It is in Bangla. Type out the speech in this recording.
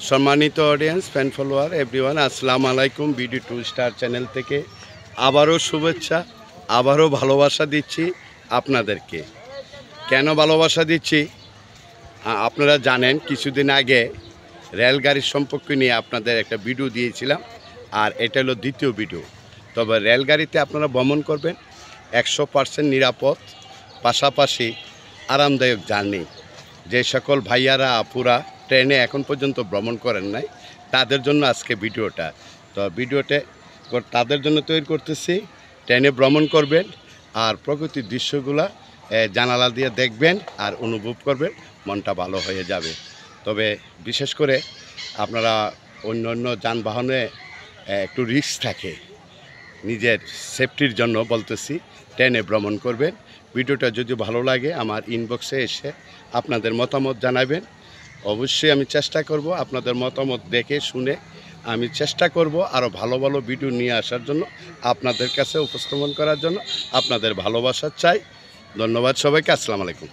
সম্মানিত অডিয়েন্স, ফ্যান ফলোয়ার, এভরিওয়ান, আসসালামু আলাইকুম। বিডি টু স্টার চ্যানেল থেকে আবারও শুভেচ্ছা, আবারও ভালোবাসা দিচ্ছি আপনাদেরকে। কেন ভালোবাসা দিচ্ছি আপনারা জানেন। কিছুদিন আগে রেলগাড়ির সম্পর্কে নিয়ে আপনাদের একটা ভিডিও দিয়েছিলাম, আর এটা হলো দ্বিতীয় ভিডিও। তবে রেলগাড়িতে আপনারা ভ্রমণ করবেন 100% নিরাপদ, পাশাপাশি আরামদায়ক জার্নি। যে সকল ভাইয়ারা আপুরা ট্রেনে এখন পর্যন্ত ভ্রমণ করেন নাই, তাদের জন্য আজকে ভিডিওটা। তো ভিডিওতে তাদের জন্য তৈরি করতেছি। ট্রেনে ভ্রমণ করবেন আর প্রকৃতির দৃশ্যগুলা জানালা দিয়ে দেখবেন আর অনুভব করবেন, মনটা ভালো হয়ে যাবে। তবে বিশেষ করে আপনারা অন্য অন্য যানবাহনে একটু রিস্ক থাকে, নিজের সেফটির জন্য বলতেছি, ট্রেনে ভ্রমণ করবেন। ভিডিওটা যদি ভালো লাগে আমার ইনবক্সে এসে আপনাদের মতামত জানাবেন। অবশ্যই আমি চেষ্টা করব আপনাদের মতামত দেখে শুনে আমি চেষ্টা করব আরও ভালো ভালো ভিডিও নিয়ে আসার জন্য, আপনাদের কাছে উপস্থাপন করার জন্য। আপনাদের ভালোবাসা চাই। ধন্যবাদ সবাইকে। আসসালামু আলাইকুম।